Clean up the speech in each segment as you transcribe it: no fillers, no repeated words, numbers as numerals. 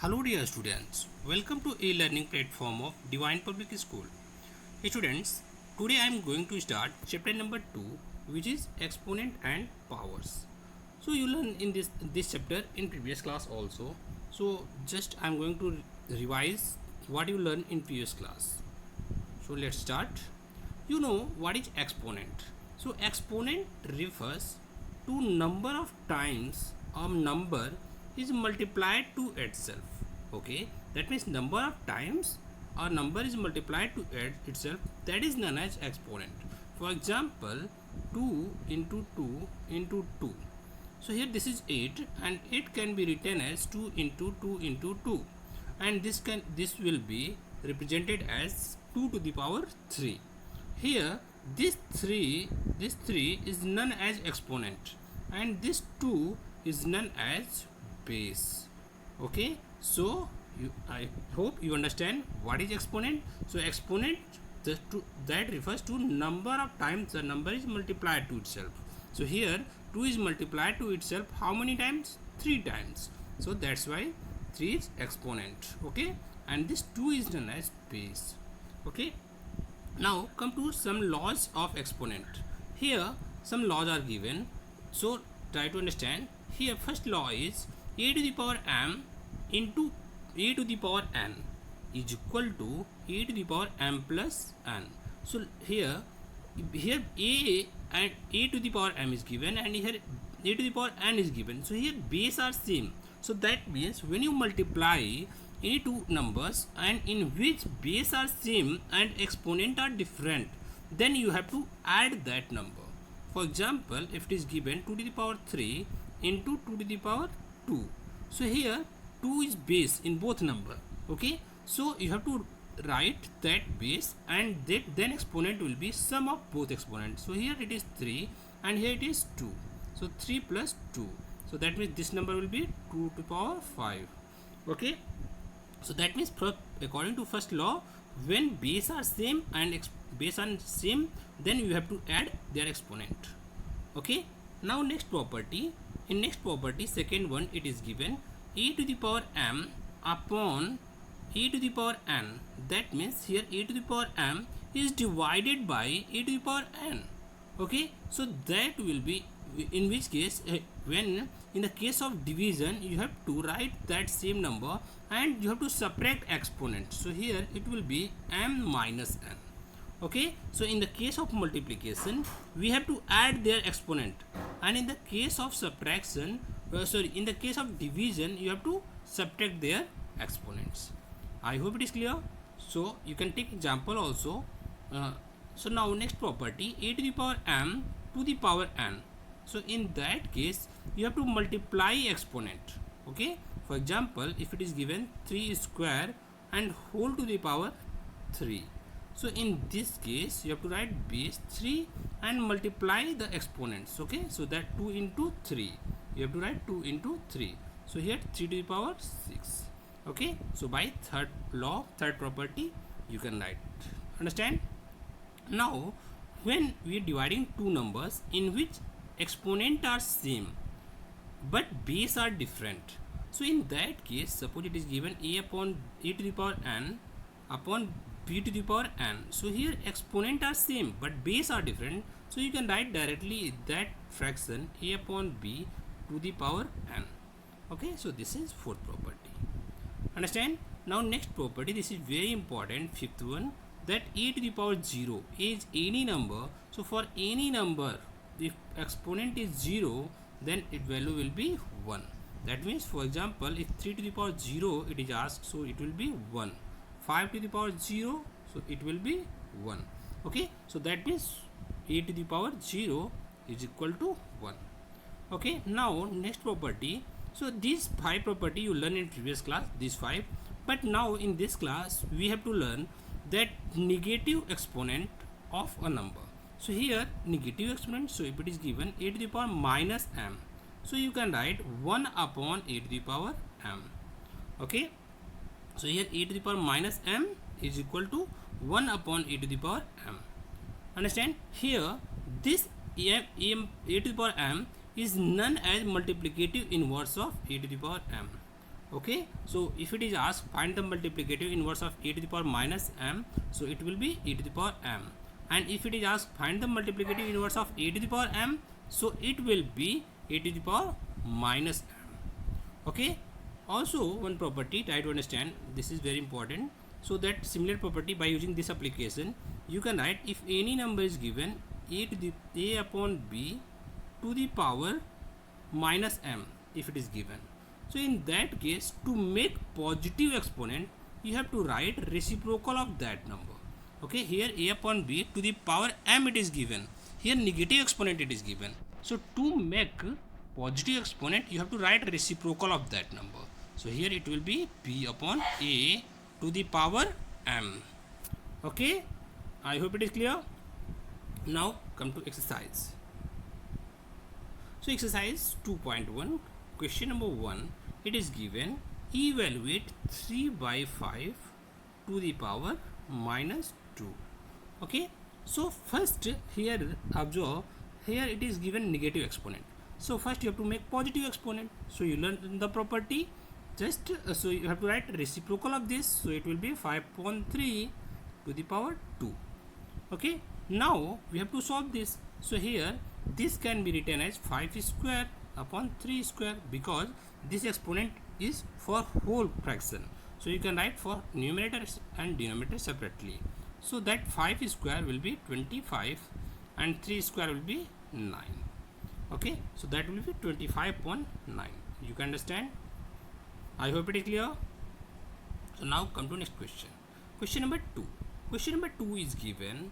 Hello dear students, welcome to e-learning platform of Divine Public School. Students, today I am going to start chapter number 2, which is exponent and powers. So you learn in this chapter in previous class also. So just I am going to revise what you learned in previous class. So let's start. You know what is exponent? So exponent refers to number of times a number is multiplied to itself. Okay, that means number of times a number is multiplied to itself, that is known as exponent. For example, 2 into 2 into 2. So here this is 8 and it can be written as 2 into 2 into 2, and this will be represented as 2 to the power 3. Here this 3 is known as exponent and this 2 is known as base. Okay, so I hope you understand what is exponent. So exponent that refers to number of times the number is multiplied to itself. So here 2 is multiplied to itself how many times? 3 times. So that's why 3 is exponent. Okay, and this 2 is known as base. Okay, now come to some laws of exponent. Here some laws are given, so try to understand. Here first law is a to the power m into a to the power n is equal to a to the power m plus n. So here a and a to the power m is given and here a to the power n is given. So here base are same. So that means when you multiply any two numbers and in which base are same and exponent are different, then you have to add that number. For example, if it is given 2 to the power 3 into 2 to the power 2. So here 2 is base in both number. Okay, so you have to write that base and then exponent will be sum of both exponents. So here it is 3 and here it is 2. So 3 plus 2. So that means this number will be 2 to the power 5. Okay, so that means according to first law, when base are same and base are same, then you have to add their exponent. Okay, now next property. In next property, second one, it is given e to the power m upon e to the power n. That means here e to the power m is divided by e to the power n. Okay, so that will be, in which case when in the case of division you have to write that same number and you have to subtract exponent. So here it will be m minus n. Okay, so in the case of multiplication we have to add their exponent, and in the case of subtraction in the case of division you have to subtract their exponents. I hope it is clear. So you can take example also. So now next property, a to the power m to the power n. So in that case you have to multiply exponent. Okay, for example, if it is given 3 square and whole to the power 3. So in this case you have to write base 3 and multiply the exponents. Okay, so that 2 into 3, you have to write 2 into 3. So here 3 to the power 6. Okay, so by third law, third property, you can write. Understand? Now when we are dividing two numbers in which exponent are same but base are different, so in that case suppose it is given a upon a to the power n upon b to the power n. So here exponent are same but base are different, so you can write directly that fraction a upon b to the power n. Okay, so this is fourth property. Understand? Now next property, this is very important, fifth one, that a to the power 0 is any number. So for any number if exponent is 0 then its value will be 1. That means for example if 3 to the power 0 it is asked, so it will be 1. 5 to the power 0, so it will be 1. Okay, so that means a to the power 0 is equal to 1. Okay, now next property. So these 5 property you learn in previous class, these 5, but now in this class we have to learn that negative exponent of a number. So here negative exponent, so if it is given a to the power minus m, so you can write 1 upon a to the power m. Okay, so here a to the power minus m is equal to 1 upon a to the power m. Understand? Here this a to the power m is known as multiplicative inverse of a to the power m. Okay, so if it is asked find the multiplicative inverse of e to the power minus m, so it will be e to the power m. And if it is asked find the multiplicative inverse of e to the power m, so it will be e to the power minus m. Okay, also one property try to understand, this is very important. So that similar property, by using this application you can write if any number is given a to the a upon b to the power minus m, if it is given. So in that case, to make positive exponent, you have to write reciprocal of that number. Okay, here a upon b to the power m it is given. Here negative exponent it is given. So to make positive exponent, you have to write reciprocal of that number. So here it will be b upon a to the power m. Okay, I hope it is clear. Now come to exercise. So exercise 2.1, question number 1, it is given evaluate 3 by 5 to the power minus 2. Okay, so first here observe, here it is given negative exponent. So first you have to make positive exponent. So you learn the property, just so you have to write reciprocal of this. So it will be 5.3 to the power 2. Okay, now we have to solve this. So here this can be written as 5 square upon 3 square, because this exponent is for whole fraction. So you can write for numerator and denominator separately. So that 5 square will be 25 and 3 square will be 9. Okay, so that will be 25.9. You can understand? I hope it is clear. So now come to next question. Question number 2. Question number 2 is given.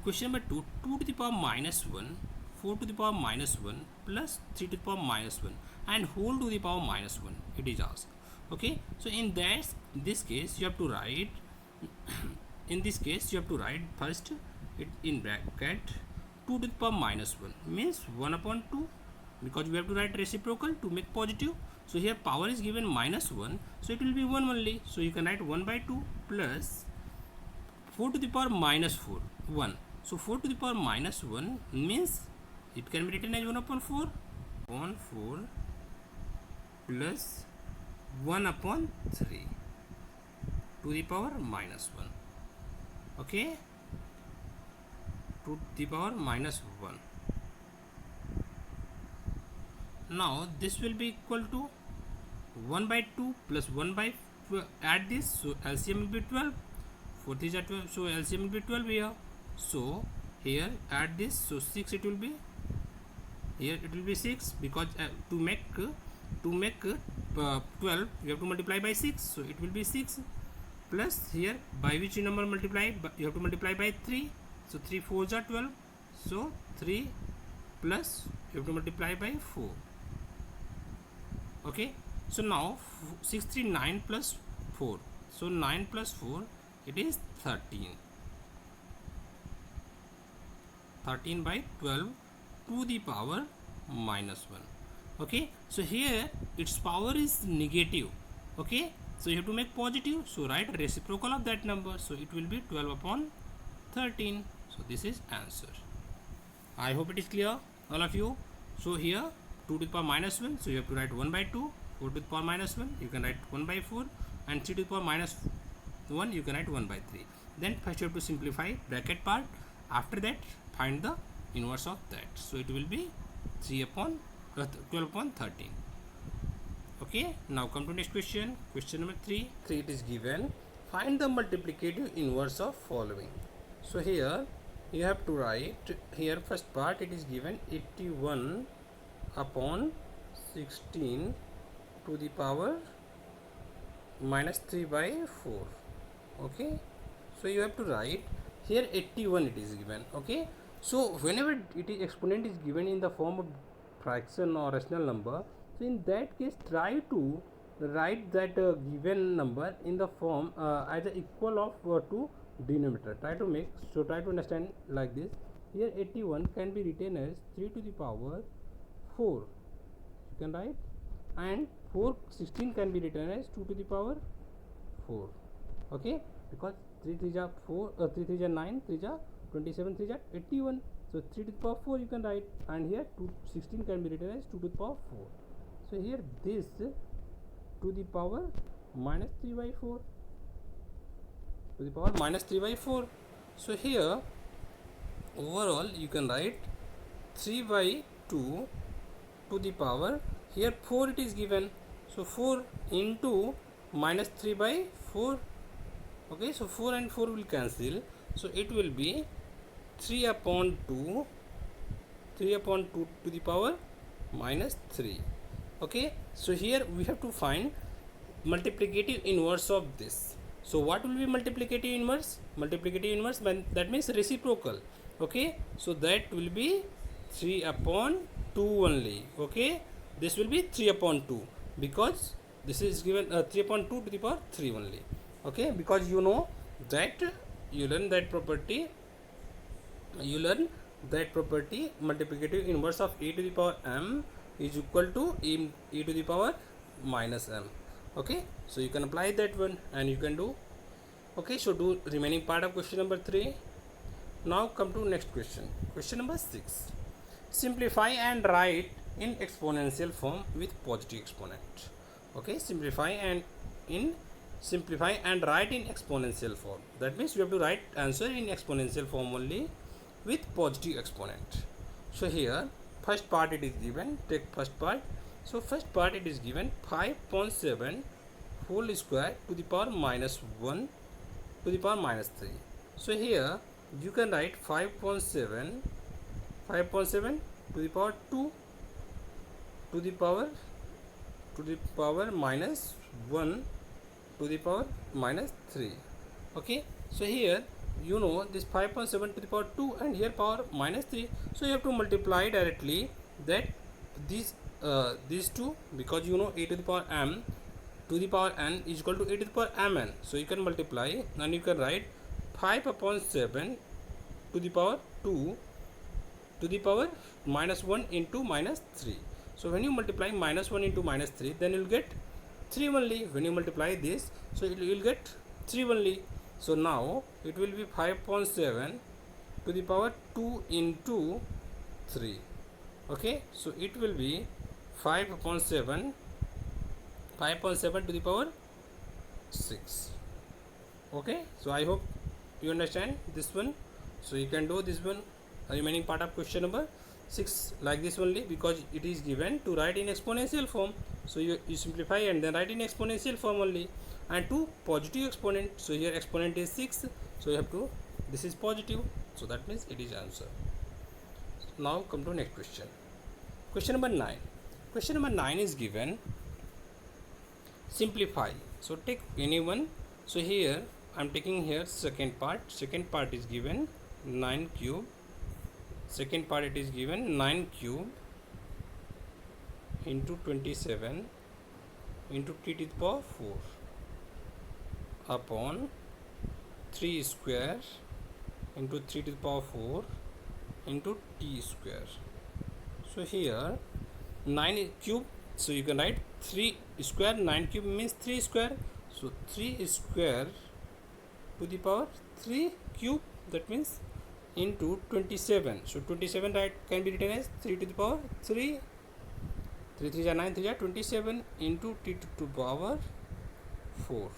Question number 2, 2 to the power minus 1, 4 to the power minus 1 plus 3 to the power minus 1 and whole to the power minus 1, it is asked. Okay, so in this case you have to write in this case you have to write first it in bracket 2 to the power minus 1 means 1 upon 2, because we have to write reciprocal to make positive. So here power is given minus 1, so it will be 1 only. So you can write 1 by 2 plus 4 to the power minus 4, 1. So 4 to the power minus 1 means it can be written as 1 upon 4 plus 1 upon 3 to the power minus 1. Okay, to the power minus 1. Now this will be equal to 1 by 2 plus 1 by add this, so LCM will be 12. 4 3 are 12, so LCM will be 12 here. So here add this, so 6 it will be, here it will be 6, because to make 12 you have to multiply by 6, so it will be 6 plus here by which number multiply, you have to multiply by 3, so 3 4s are 12, so 3 plus you have to multiply by 4. Okay, so now 6 3 9 plus 4, so 9 plus 4 it is 13 by 12 to the power minus 1. Okay, so here its power is negative. Okay, so you have to make positive, so write reciprocal of that number, so it will be 12 upon 13. So this is answer. I hope it is clear, all of you. So here 2 to the power minus 1, so you have to write 1 by 2, 4 to the power minus 1 you can write 1 by 4, and 3 to the power minus 1 you can write 1 by 3. Then first you have to simplify bracket part, after that find the inverse of that, so it will be 3 upon 12 upon 13. Okay, now come to next question. Question number 3. It is given find the multiplicative inverse of following. So here you have to write, here first part it is given 81 upon 16 to the power minus 3 by 4. Okay, so you have to write here 81 it is given. Okay, so whenever it is exponent is given in the form of fraction or rational number, so in that case try to write that given number in the form as a equal of to denominator. Try to understand like this. Here 81 can be written as 3 to the power 4, you can write, and 16 can be written as 2 to the power 4. Okay, because 3 3 are 4, 3 3 are 9, 3 are 27, 3 are 81. So 3 to the power 4 you can write, and here 16 can be written as 2 to the power 4. So here this to the power minus 3 by 4, to the power minus 3 by 4. So here overall you can write 3 by 2 to the power, here 4 it is given, so 4 into minus 3 by 4. Okay, so 4 and 4 will cancel, so it will be 3 upon 2 to the power minus 3. Okay, so here we have to find multiplicative inverse of this. So what will be multiplicative inverse? Multiplicative inverse, that means reciprocal. Okay, so that will be 3 upon 2 only. Okay, this will be 3 upon 2 because this is given 3 upon 2 to the power 3 only. Okay, because you know that you learn that property, multiplicative inverse of e to the power m is equal to e to the power minus m. Okay, so you can apply that one and you can do. Okay, so do remaining part of question number 3. Now come to next question, question number 6. Simplify and write in exponential form with positive exponent. Okay, simplify and write in exponential form. That means you have to write answer in exponential form only with positive exponent. So here first part it is given, take first part. So first part it is given 5.7 whole square to the power minus 1 to the power minus 3. So here you can write 5.7 to the power 2 to the power minus 1 to the power minus 3. Okay, so here you know this 5.7 to the power 2 and here power minus 3, so you have to multiply directly that these two, because you know a to the power m to the power n is equal to a to the power mn, so you can multiply and you can write 5 upon 7 to the power 2 to the power minus 1 into minus 3. So when you multiply minus 1 into minus 3, then you will get 3 only. When you multiply this, so you will get 3 only. So now it will be 5.7 to the power 2 into 3. Okay, so it will be 5.7 to the power 6. Okay, so I hope you understand this one. So you can do this one, remaining part of question number 6 like this only, because it is given to write in exponential form. So you simplify and then write in exponential form only, and to positive exponent. So here exponent is 6, so you have to, this is positive, so that means it is answer. Now come to next question, question number 9. Question number 9 is given simplify. So take any one. So here I am taking here second part. Second part is given 9 cube. Second part it is given 9 cube into 27 into t to the power 4 upon 3 square into 3 to the power 4 into t square. So here 9 cube, so you can write 3 square, 9 cube means 3 square, so 3 square to the power 3 cube, that means into 27. So 27 right can be written as 3 to the power 3, 3 3 are 9, 3 are 27 into t to the power 4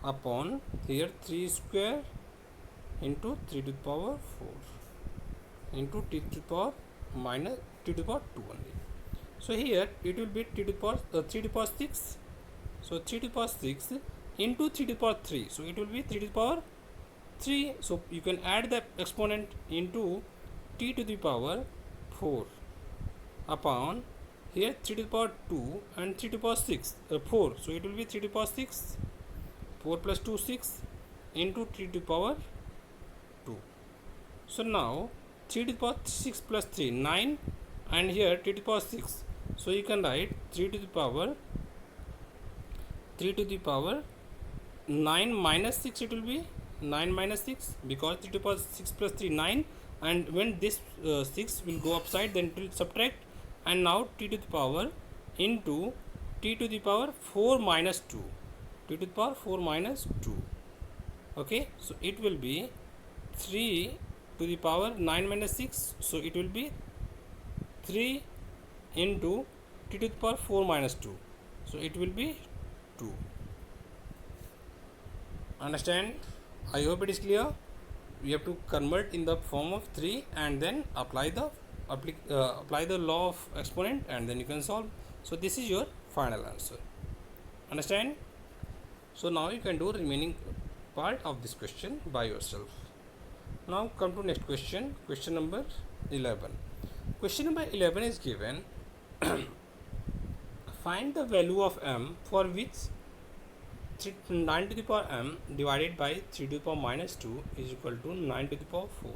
upon here 3 square into 3 to the power 4 into t to the power minus t to the power 2 only. So here it will be t to the power 3 to the power 6. So 3 to the power 6 into 3 to the power 3. So it will be 3 to the power 3. So you can add the exponent into t to the power 4 upon here 3 to the power 2 and 3 to the power 6 4. So it will be 3 to the power 6, 4 plus 2 6 into 3 to the power 2. So now 3 to the power 6 plus 3 9 and here 3 to the power 6. So you can write 3 to the power 9 minus 6, it will be 9 minus 6, because 3 to the power 6 plus 3 9, and when this 6 will go upside, then it will subtract, and now t to the power into t to the power 4 minus 2, t to the power 4 minus 2. Okay, so it will be 3 to the power 9 minus 6, so it will be 3 into t to the power 4 minus 2. So it will be 2. Understand? I hope it is clear. We have to convert in the form of 3 and then apply the law of exponent, and then you can solve. So this is your final answer. Understand? So now you can do remaining part of this question by yourself. Now come to next question, question number 11. Question number 11 is given. Find the value of m for which 9 to the power m divided by 3 to the power minus 2 is equal to 9 to the power 4.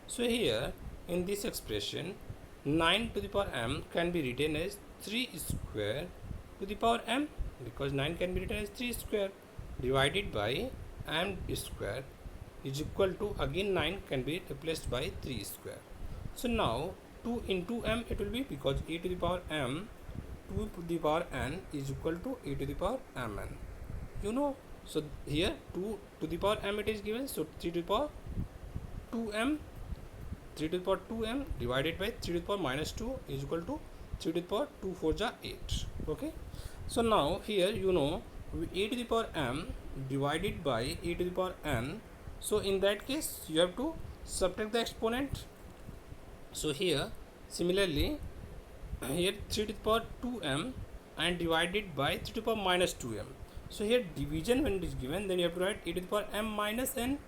So here in this expression, 9 to the power m can be written as 3 square to the power m, because 9 can be written as 3 square divided by m square is equal to, again 9 can be replaced by 3 square. So now 2 into m it will be, because a to the power m 2 to the power n is equal to a to the power mn. You know, so here 2 to the power m it is given, so 3 to the power 2m, 3 to the power 2m divided by 3 to the power minus 2 is equal to 3 to the power 2 4 ja 8. Okay, so now here you know a to the power m divided by a to the power n. So in that case you have to subtract the exponent. So here similarly here 3 to the power 2m and divided by 3 to the power minus 2m. So here division when it is given, then you have to write a to the power m minus n.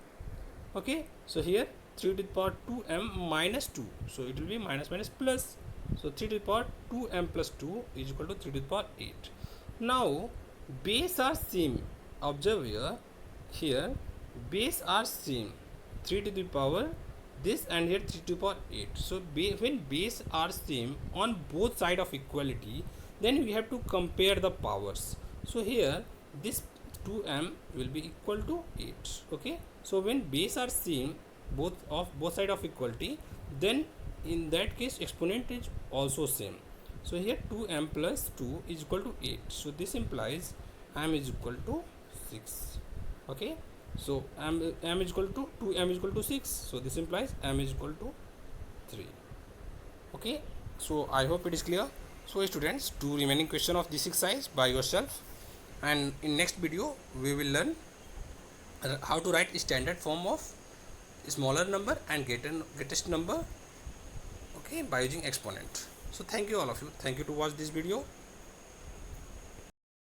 Okay, so here 3 to the power 2m minus 2, so it will be minus minus plus. So 3 to the power 2m plus 2 is equal to 3 to the power 8. Now base are same. Observe here base are same, 3 to the power this and here 3 to the power 8. So when base are same on both side of equality, then we have to compare the powers. So here this 2m will be equal to 8. Okay, so when base are same both side of equality, then in that case exponent is also same. So here 2m plus 2 is equal to 8. So this implies m is equal to 6. Okay, so m is equal to 2m is equal to 6. So this implies m is equal to 3. Okay, so I hope it is clear. So students, do remaining question of this exercise by yourself, and in next video we will learn how to write standard form of smaller number and greatest number, okay, by using exponent. So thank you all of you. Thank you to watch this video.